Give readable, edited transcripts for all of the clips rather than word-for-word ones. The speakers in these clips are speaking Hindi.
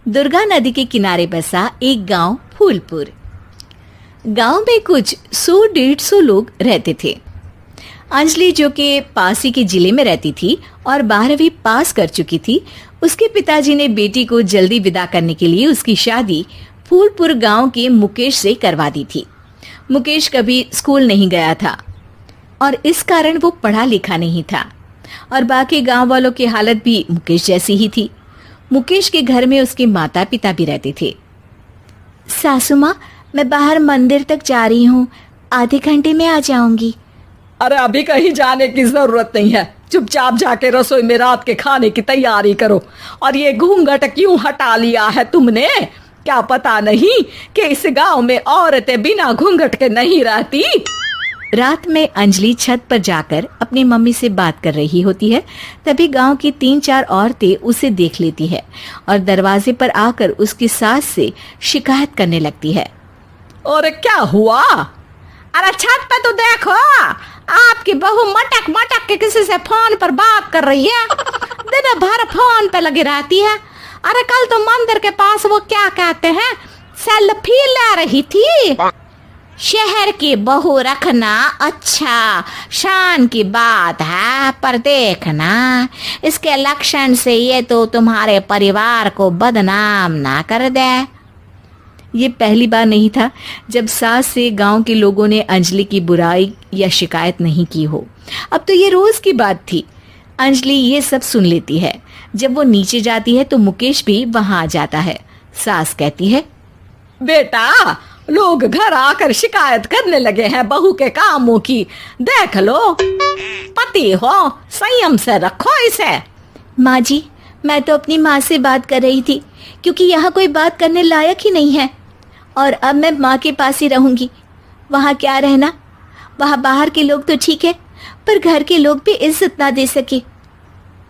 दुर्गा नदी के किनारे बसा एक गांव फूलपुर। गांव में कुछ 100-150 लोग रहते थे। अंजलि, जो कि पास ही के जिले में रहती थी और 12वीं पास कर चुकी थी, उसके पिताजी ने बेटी को जल्दी विदा करने के लिए उसकी शादी फूलपुर गांव के मुकेश से करवा दी थी। मुकेश कभी स्कूल नहीं गया था और इस कारण वो पढ़ा लिखा नहीं था और बाकी गांव वालों की हालत भी मुकेश जैसी ही थी। मुकेश के घर में उसके माता पिता भी रहते थे। सासू माँ, मैं बाहर मंदिर तक जा रही हूँ, आधे घंटे में आ जाऊंगी। अरे अभी कहीं जाने की जरूरत नहीं है, चुपचाप जाके रसोई में रात के खाने की तैयारी करो। और ये घूंघट क्यों हटा लिया है तुमने? क्या पता नहीं कि इस गांव में औरतें बिना घूंघट के नहीं रहती? रात में अंजलि छत पर जाकर अपनी मम्मी से बात कर रही होती है। तभी गांव की 3-4 औरतें उसे देख लेती है और दरवाजे पर आकर उसकी सास से शिकायत करने लगती है। और क्या हुआ? अरे छत पे तो देखो, आपकी बहू मटक मटक के किसी से फोन पर बात कर रही है। दिन भर फोन पे लगी रहती है। अरे कल तो मंदिर के पास वो क्या कहते हैं, सेल्फी ले रही थी। शहर की बहू रखना अच्छा शान की बात है, पर देखना इसके लक्षण से ये तो तुम्हारे परिवार को बदनाम ना कर दे। ये पहली बार नहीं था जब सास से गांव के लोगों ने अंजलि की बुराई या शिकायत नहीं की हो। अब तो ये रोज की बात थी। अंजलि ये सब सुन लेती है। जब वो नीचे जाती है तो मुकेश भी वहां आ जाता है। सास कहती है, बेटा, लोग घर आकर शिकायत करने लगे हैं बहू के कामों की। देख लो, पति हो, संयम से रखो इसे। माँ जी, मैं तो अपनी माँ से बात कर रही थी क्योंकि यहाँ कोई बात करने लायक ही नहीं है और अब मैं माँ के पास ही रहूंगी। वहाँ क्या रहना, वहाँ बाहर के लोग तो ठीक है पर घर के लोग भी इज्जत ना दे सके।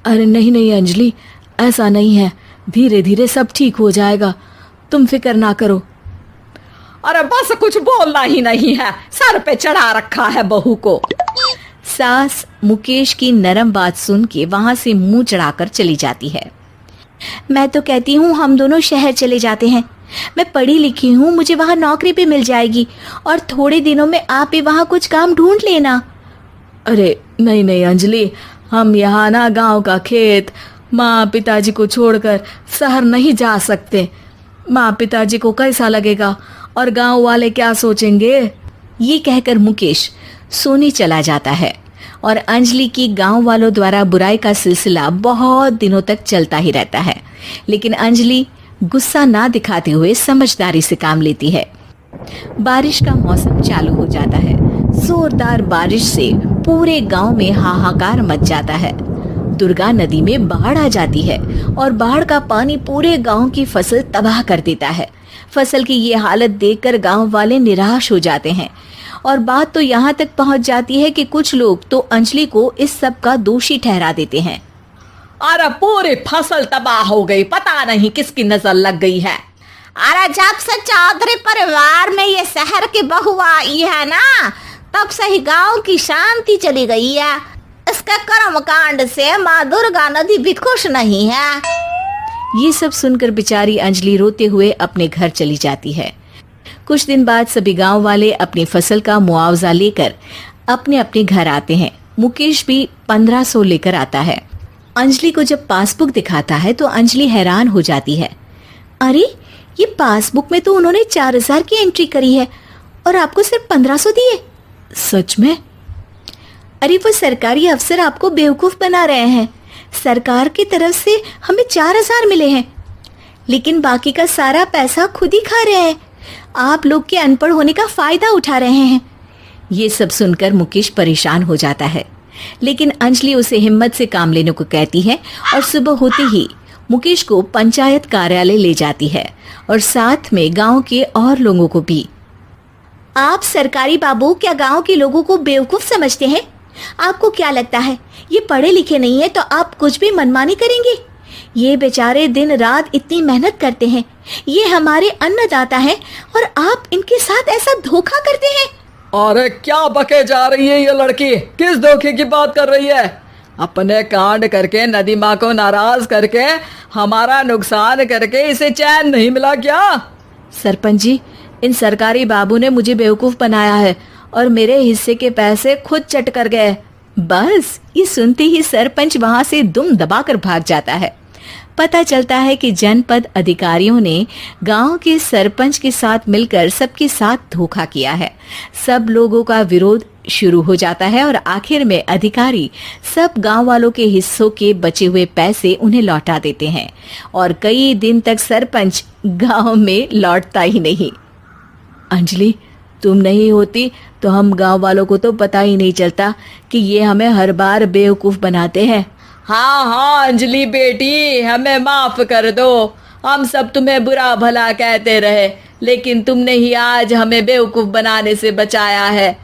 अरे नहीं नहीं अंजलि, ऐसा नहीं है, धीरे धीरे सब ठीक हो जाएगा, तुम फिक्र ना करो। अरे बस कुछ बोलना ही नहीं है, सर पे चढ़ा रखा है बहू को। सास मुकेश की नरम बात सुन के वहां से मुंह चढ़ाकर चली जाती है। मैं तो कहती हूँ हम दोनों शहर चले जाते हैं। मैं पढ़ी लिखी हूँ, मुझे वहाँ नौकरी भी मिल जाएगी और थोड़े दिनों में आप भी वहाँ कुछ काम ढूंढ लेना। अरे नहीं नहीं अंजलि, हम यहाँ ना गांव का खेत, माँ पिताजी को छोड़कर शहर नहीं जा सकते। माँ पिताजी को कैसा लगेगा और गांव वाले क्या सोचेंगे? ये कहकर मुकेश सोने चला जाता है और अंजलि की गांव वालों द्वारा बुराई का सिलसिला बहुत दिनों तक चलता ही रहता है। लेकिन अंजलि गुस्सा ना दिखाते हुए समझदारी से काम लेती है। बारिश का मौसम चालू हो जाता है। जोरदार बारिश से पूरे गांव में हाहाकार मच जाता है। दुर्गा नदी में बाढ़ आ जाती है और बाढ़ का पानी पूरे गांव की फसल तबाह कर देता है। फसल की ये हालत देखकर गांव वाले निराश हो जाते हैं और बात तो यहाँ तक पहुँच जाती है कि कुछ लोग तो अंजलि को इस सब का दोषी ठहरा देते हैं। अरे पूरी फसल तबाह हो गई, पता नहीं किसकी नजर लग गई है। अरे जब से चौधरी परिवार में ये शहर की बहू आई है ना, तब से ही गांव की शांति चली गई है। इसके कर्म कांड से माँ दुर्गा नदी भी खुश नहीं है। ये सब सुनकर बेचारी अंजलि रोते हुए अपने घर चली जाती है। कुछ दिन बाद सभी गांव वाले अपनी फसल का मुआवजा लेकर अपने अपने घर आते हैं। मुकेश भी 1500 लेकर आता है। अंजलि को जब पासबुक दिखाता है तो अंजलि हैरान हो जाती है। अरे, ये पासबुक में तो उन्होंने 4000 की एंट्री करी है और आपको सिर्फ 1500 दिए। सच में? अरे, वो सरकारी अफसर आपको बेवकूफ बना रहे हैं। सरकार की तरफ से हमें 4000 मिले हैं, लेकिन बाकी का सारा पैसा खुद ही खा रहे हैं। आप लोग के अनपढ़ होने का फायदा उठा रहे हैं। ये सब सुनकर मुकेश परेशान हो जाता है, लेकिन अंजलि उसे हिम्मत से काम लेने को कहती है और सुबह होते ही मुकेश को पंचायत कार्यालय ले जाती है और साथ में गांव के और लोगों को भी। आप सरकारी बाबू क्या गांव के लोगों को बेवकूफ समझते हैं? आपको क्या लगता है ये पढ़े लिखे नहीं है तो आप कुछ भी मनमानी करेंगे? ये बेचारे दिन रात इतनी मेहनत करते हैं, ये हमारे अन्नदाता हैं और आप इनके साथ ऐसा धोखा करते हैं। अरे क्या बके जा रही है ये लड़की, किस धोखे की बात कर रही है? अपने कांड करके नदी माँ को नाराज करके हमारा नुकसान करके इसे चैन नहीं मिला क्या? सरपंच जी, इन सरकारी बाबू ने मुझे बेवकूफ बनाया है और मेरे हिस्से के पैसे खुद चट कर गए। बस ये सुनते ही सरपंच वहां से दुम दबाकर भाग जाता है। पता चलता है कि जनपद अधिकारियों ने गांव के सरपंच के साथ मिलकर सबके साथ धोखा किया है। सब लोगों का विरोध शुरू हो जाता है और आखिर में अधिकारी सब गांव वालों के हिस्सों के बचे हुए पैसे उन्हें लौटा देते हैं और कई दिन तक सरपंच गांव में लौटता ही नहीं। अंजलि, तुम नहीं होती तो हम गांव वालों को तो पता ही नहीं चलता कि ये हमें हर बार बेवकूफ बनाते हैं। हाँ हाँ अंजलि बेटी, हमें माफ कर दो। हम सब तुम्हें बुरा भला कहते रहे, लेकिन तुमने ही आज हमें बेवकूफ बनाने से बचाया है।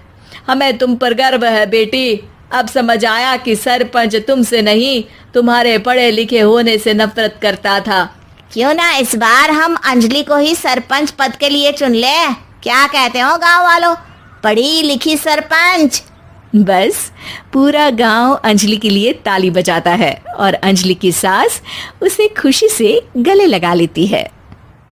हमें तुम पर गर्व है बेटी। अब समझ आया कि सरपंच तुमसे नहीं, तुम्हारे पढ़े लिखे होने से नफरत करता था। क्यों ना इस बार हम अंजलि को ही सरपंच पद के लिए चुन ले? क्या कहते हो गांव वालों? पढ़ी लिखी सरपंच। बस पूरा गांव अंजलि के लिए ताली बजाता है और अंजलि की सास उसे खुशी से गले लगा लेती है।